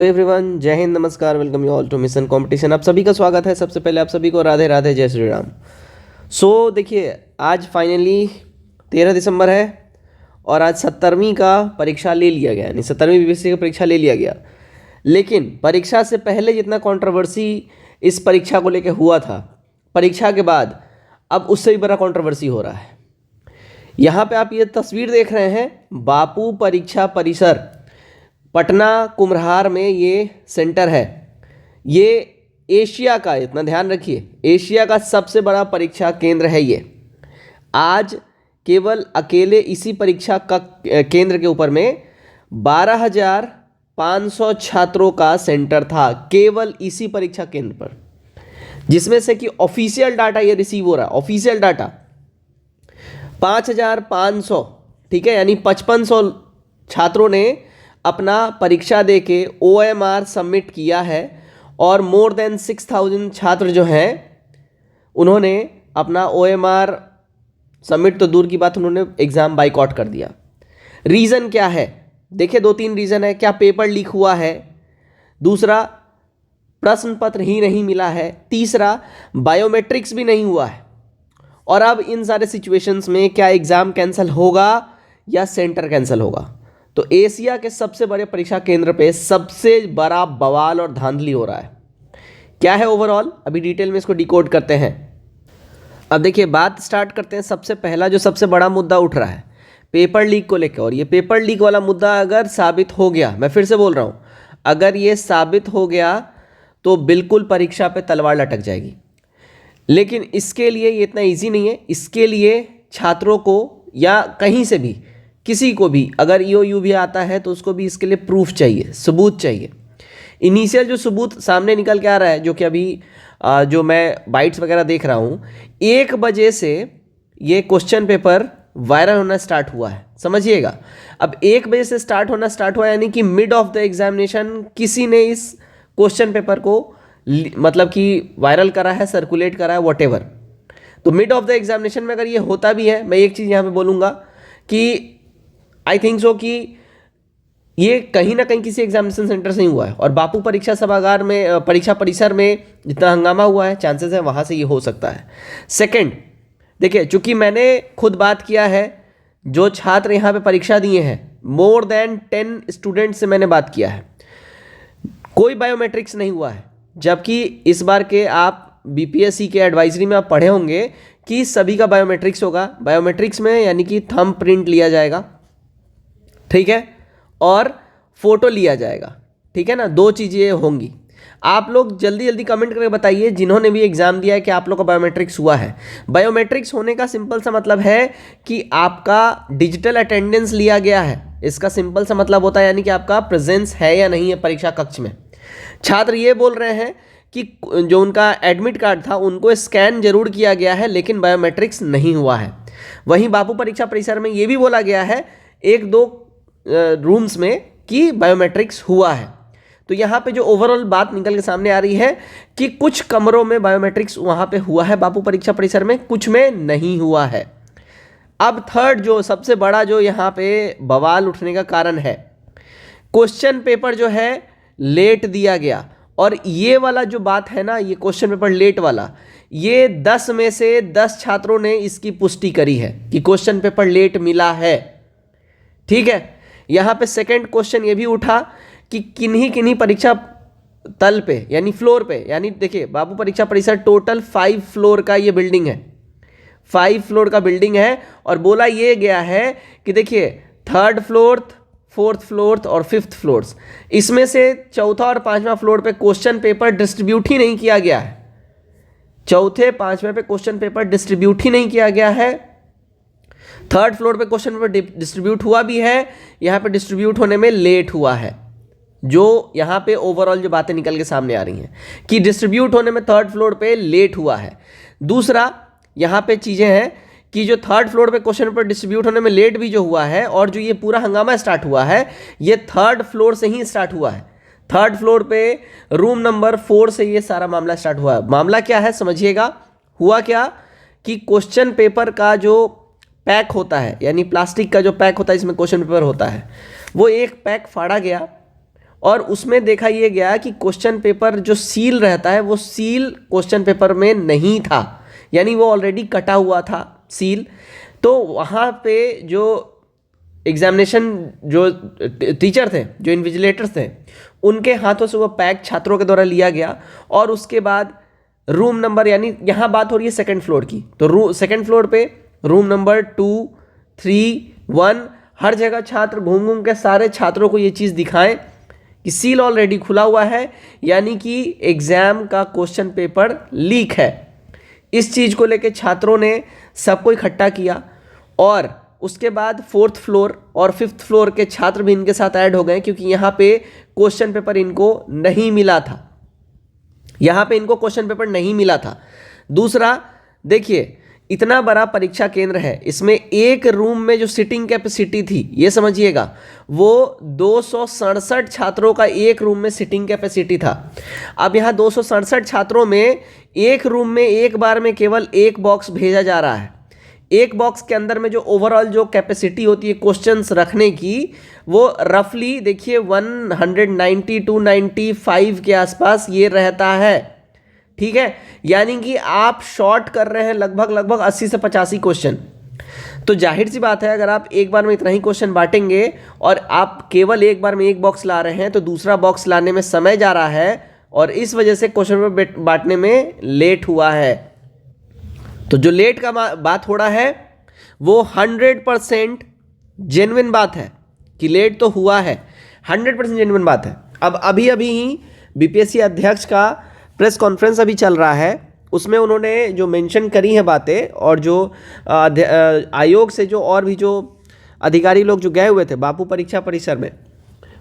Everyone, जय हिंद, नमस्कार, welcome you all to mission competition. आप सभी का स्वागत है। सबसे पहले आप सभी को राधे राधे, जय श्री राम। देखिए, आज फाइनली 13 दिसंबर है और आज 17वीं का परीक्षा ले लिया गया, यानी 17वीं बीपीएससी का परीक्षा ले लिया गया। लेकिन परीक्षा से पहले जितना कंट्रोवर्सी इस परीक्षा को लेकर हुआ था, परीक्षा के बाद अब उससे भी बड़ा कंट्रोवर्सी हो रहा है। यहाँ पे आप ये तस्वीर देख रहे हैं, बापू परीक्षा परिसर, पटना कुम्हरार में ये सेंटर है। ये एशिया का, इतना ध्यान रखिए, एशिया का सबसे बड़ा परीक्षा केंद्र है ये। आज केवल अकेले इसी परीक्षा का केंद्र के ऊपर में 12,500 छात्रों का सेंटर था, केवल इसी परीक्षा केंद्र पर, जिसमें से कि ऑफिशियल डाटा ये रिसीव हो रहा है। ऑफिशियल डाटा 5,500, ठीक है, यानी 5500 छात्रों ने अपना परीक्षा देके OMR सबमिट किया है और मोर देन 6,000 छात्र जो हैं उन्होंने अपना OMR सबमिट तो दूर की बात, उन्होंने एग्ज़ाम बाइकआउट कर दिया। रीज़न क्या है? देखिए, 2-3 रीज़न है। क्या पेपर लीक हुआ है? दूसरा, प्रश्न पत्र ही नहीं मिला है। तीसरा, बायोमेट्रिक्स भी नहीं हुआ है। और अब इन सारे सिचुएशंस में क्या एग्ज़ाम कैंसिल होगा या सेंटर कैंसिल होगा? तो एशिया के सबसे बड़े परीक्षा केंद्र पे सबसे बड़ा बवाल और धांधली हो रहा है। क्या है ओवरऑल, अभी डिटेल में इसको डिकोड करते हैं। अब देखिए, बात स्टार्ट करते हैं। सबसे पहला जो सबसे बड़ा मुद्दा उठ रहा है पेपर लीक को लेकर, और ये पेपर लीक वाला मुद्दा अगर साबित हो गया, मैं फिर से बोल रहा हूँ, अगर ये साबित हो गया तो बिल्कुल परीक्षा पे तलवार लटक जाएगी। लेकिन इसके लिए ये इतना ईजी नहीं है। इसके लिए छात्रों को या कहीं से भी किसी को भी अगर EOU भी आता है तो उसको भी इसके लिए प्रूफ चाहिए, सबूत चाहिए। इनिशियल जो सबूत सामने निकल के आ रहा है, जो कि अभी जो मैं बाइट्स वगैरह देख रहा हूँ, 1 बजे से ये क्वेश्चन पेपर वायरल होना स्टार्ट हुआ है, समझिएगा। अब 1 बजे से स्टार्ट हुआ यानी कि मिड ऑफ द एग्जामिनेशन किसी ने इस क्वेश्चन पेपर को मतलब कि वायरल करा है, सर्कुलेट करा है, वॉटेवर। तो मिड ऑफ द एग्जामिनेशन में अगर ये होता भी है, मैं एक चीज़ यहाँ पे बोलूँगा कि आई थिंक सो कि ये कहीं ना कहीं किसी एग्जामिनेशन सेंटर से ही हुआ है। और बापू परीक्षा सभागार में, परीक्षा परिसर में जितना हंगामा हुआ है, चांसेस है वहाँ से ये हो सकता है। सेकंड, देखिए, चूंकि मैंने खुद बात किया है, जो छात्र यहाँ पे परीक्षा दिए हैं, मोर देन 10 स्टूडेंट से मैंने बात किया है, कोई बायोमेट्रिक्स नहीं हुआ है। जबकि इस बार के आप BPSC के एडवाइजरी में आप पढ़े होंगे कि सभी का बायोमेट्रिक्स होगा। बायोमेट्रिक्स में यानी कि थंब प्रिंट लिया जाएगा, ठीक है, और फोटो लिया जाएगा, ठीक है ना, 2 चीज़ें होंगी। आप लोग जल्दी जल्दी कमेंट करके बताइए, जिन्होंने भी एग्जाम दिया है, कि आप लोग का बायोमेट्रिक्स हुआ है। बायोमेट्रिक्स होने का सिंपल सा मतलब है कि आपका डिजिटल अटेंडेंस लिया गया है। इसका सिंपल सा मतलब होता है यानी कि आपका प्रेजेंस है या नहीं है परीक्षा कक्ष में। छात्र ये बोल रहे हैं कि जो उनका एडमिट कार्ड था उनको स्कैन जरूर किया गया है, लेकिन बायोमेट्रिक्स नहीं हुआ है। वहीं बापू परीक्षा परिसर में ये भी बोला गया है 1-2 रूम्स में कि बायोमेट्रिक्स हुआ है। तो यहाँ पे जो ओवरऑल बात निकल के सामने आ रही है कि कुछ कमरों में बायोमेट्रिक्स वहाँ पे हुआ है बापू परीक्षा परिसर में, कुछ में नहीं हुआ है। अब थर्ड, जो सबसे बड़ा जो यहाँ पे बवाल उठने का कारण है, क्वेश्चन पेपर जो है लेट दिया गया। और ये वाला जो बात है ना, ये क्वेश्चन पेपर लेट वाला, ये 10 में से 10 छात्रों ने इसकी पुष्टि करी है कि क्वेश्चन पेपर लेट मिला है, ठीक है। यहाँ पे सेकंड क्वेश्चन ये भी उठा कि किन्हीं किन्हीं परीक्षा तल पे यानी फ्लोर पे, यानी देखिए, बापू परीक्षा परिसर टोटल 5 फ्लोर का ये बिल्डिंग है, 5 फ्लोर का बिल्डिंग है। और बोला ये गया है कि देखिए, 3rd फ्लोर, 4th फ्लोर और 5th फ्लोर, इसमें से 4था और 5वां फ्लोर पे क्वेश्चन पेपर डिस्ट्रीब्यूट ही नहीं किया गया है। 4थे 5वें पे क्वेश्चन पेपर डिस्ट्रीब्यूट ही नहीं किया गया है। 3rd फ्लोर पे क्वेश्चन पेपर डिस्ट्रीब्यूट हुआ भी है, यहाँ पे डिस्ट्रीब्यूट होने में लेट हुआ है। जो यहाँ पे ओवरऑल जो बातें निकल के सामने आ रही हैं कि डिस्ट्रीब्यूट होने में 3rd फ्लोर पे लेट हुआ है। दूसरा, यहाँ पे चीज़ें हैं कि जो 3rd फ्लोर पे क्वेश्चन पेपर डिस्ट्रीब्यूट होने में लेट भी जो हुआ है, और जो ये पूरा हंगामा स्टार्ट हुआ है, ये 3rd फ्लोर से ही स्टार्ट हुआ है। 3rd फ्लोर पे रूम नंबर 4 से ये सारा मामला स्टार्ट हुआ है। मामला क्या है समझिएगा, हुआ क्या कि क्वेश्चन पेपर का जो पैक होता है, यानी प्लास्टिक का जो पैक होता है इसमें क्वेश्चन पेपर होता है, वो एक पैक फाड़ा गया और उसमें देखा ये गया कि क्वेश्चन पेपर जो सील रहता है वो सील क्वेश्चन पेपर में नहीं था, यानी वो ऑलरेडी कटा हुआ था सील। तो वहाँ पे जो एग्जामिनेशन जो टीचर थे, जो इन्विजिलेटर्स थे, उनके हाथों से वो पैक छात्रों के द्वारा लिया गया और उसके बाद रूम नंबर, यानी यहाँ बात हो रही है सेकंड फ्लोर की, तो सेकंड फ्लोर पे रूम नंबर 2, 3, 1 हर जगह छात्र घूम घूम के सारे छात्रों को ये चीज़ दिखाएं कि सील ऑलरेडी खुला हुआ है, यानी कि एग्जाम का क्वेश्चन पेपर लीक है। इस चीज़ को लेके छात्रों ने सबको इकट्ठा किया और उसके बाद 4th फ्लोर और 5th फ्लोर के छात्र भी इनके साथ ऐड हो गए, क्योंकि यहाँ पे क्वेश्चन पेपर इनको नहीं मिला था, यहाँ पे इनको क्वेश्चन पेपर नहीं मिला था। दूसरा, देखिए इतना बड़ा परीक्षा केंद्र है, इसमें एक रूम में जो सीटिंग कैपेसिटी थी, ये समझिएगा, वो 267 छात्रों का एक रूम में सीटिंग कैपेसिटी था। अब यहाँ 267 छात्रों में एक रूम में एक बार में केवल एक बॉक्स भेजा जा रहा है। एक बॉक्स के अंदर में जो ओवरऑल जो कैपेसिटी होती है क्वेश्चंस रखने की, वो रफली देखिए 190 to 95 के आसपास ये रहता है, ठीक है। यानी कि आप शॉर्ट कर रहे हैं लगभग 80 से 85 क्वेश्चन। तो जाहिर सी बात है, अगर आप एक बार में इतना ही क्वेश्चन बांटेंगे और आप केवल एक बार में एक बॉक्स ला रहे हैं, तो दूसरा बॉक्स लाने में समय जा रहा है और इस वजह से क्वेश्चन पेपर बांटने में लेट हुआ है। तो जो लेट का बात हो रहा है वो 100% जेन्युइन बात है कि लेट तो हुआ है, 100% जेन्युइन बात है। अब अभी ही बीपीएससी अध्यक्ष का प्रेस कॉन्फ्रेंस अभी चल रहा है, उसमें उन्होंने जो मेंशन करी हैं बातें, और जो आयोग से जो और भी जो अधिकारी लोग जो गए हुए थे बापू परीक्षा परिसर में,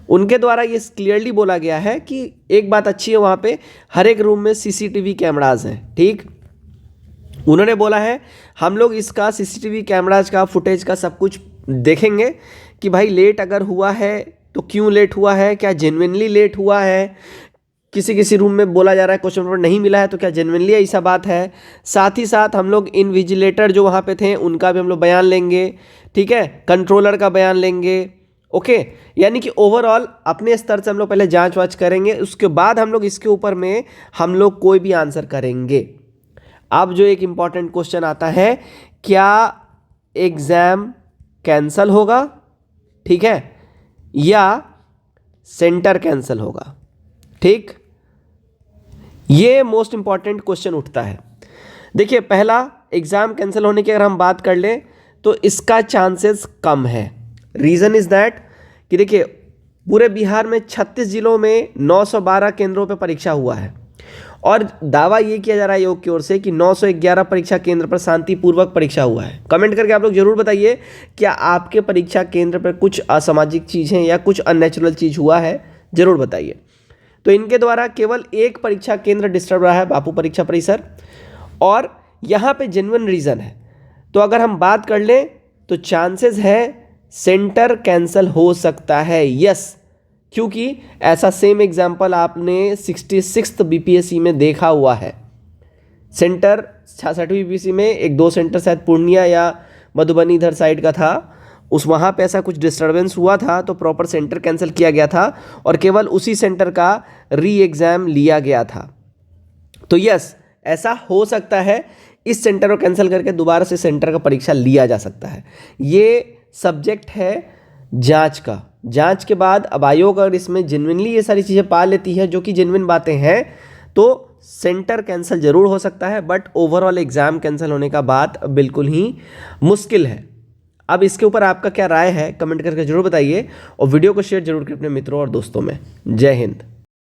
उनके द्वारा ये क्लियरली बोला गया है कि एक बात अच्छी है, वहाँ पे हर एक रूम में सीसीटीवी कैमराज हैं, ठीक। उन्होंने बोला है हम लोग इसका सीसीटीवी कैमराज का फुटेज का सब कुछ देखेंगे कि भाई लेट अगर हुआ है तो क्यों लेट हुआ है, क्या जेन्युइनली लेट हुआ है, किसी रूम में बोला जा रहा है क्वेश्चन पेपर नहीं मिला है तो क्या जेन्युइनली ऐसा बात है। साथ ही साथ हम लोग इन्विजिलेटर जो वहाँ पे थे उनका भी हम लोग बयान लेंगे, ठीक है, कंट्रोलर का बयान लेंगे, ओके। यानी कि ओवरऑल अपने स्तर से हम लोग पहले जांच वाच करेंगे, उसके बाद हम लोग इसके ऊपर में हम लोग कोई भी आंसर करेंगे। अब जो एक इम्पॉर्टेंट क्वेश्चन आता है, क्या एग्ज़ाम कैंसल होगा, ठीक है, या सेंटर कैंसल होगा, ठीक। ये मोस्ट इंपॉर्टेंट क्वेश्चन उठता है। देखिए, पहला, एग्ज़ाम कैंसिल होने की अगर हम बात कर लें तो इसका चांसेस कम है। रीज़न इज़ दैट कि देखिए पूरे बिहार में 36 जिलों में 912 केंद्रों पर परीक्षा हुआ है और दावा ये किया जा रहा है योग की ओर से कि 911 परीक्षा केंद्र पर शांतिपूर्वक परीक्षा हुआ है। कमेंट करके आप लोग जरूर बताइए, क्या आपके परीक्षा केंद्र पर कुछ असामाजिक चीज़ें या कुछ अननेचुरल चीज़ हुआ है, ज़रूर बताइए। तो इनके द्वारा केवल एक परीक्षा केंद्र डिस्टर्ब रहा है, बापू परीक्षा परिसर, और यहाँ पे जेन्युइन रीज़न है। तो अगर हम बात कर लें तो चांसेस है सेंटर कैंसल हो सकता है, यस, क्योंकि ऐसा सेम एग्जाम्पल आपने 66th बीपीएससी में देखा हुआ है। सेंटर 66वीं बीपीएससी में एक दो सेंटर शायद पूर्णिया या मधुबनी इधर साइड का था, उस वहाँ पे ऐसा कुछ डिस्टर्बेंस हुआ था तो प्रॉपर सेंटर कैंसिल किया गया था और केवल उसी सेंटर का री एग्ज़ाम लिया गया था। तो यस, ऐसा हो सकता है, इस सेंटर को कैंसिल करके दोबारा से सेंटर का परीक्षा लिया जा सकता है। ये सब्जेक्ट है जांच का। जांच के बाद अब आयोग अगर इसमें जेन्युइनली ये सारी चीज़ें पा लेती है जो कि जेन्युइन बातें हैं, तो सेंटर कैंसिल जरूर हो सकता है, बट ओवरऑल एग्ज़ाम कैंसिल होने का बात बिल्कुल ही मुश्किल है। अब इसके ऊपर आपका क्या राय है कमेंट करके जरूर बताइए और वीडियो को शेयर जरूर करें अपने मित्रों और दोस्तों में। जय हिंद।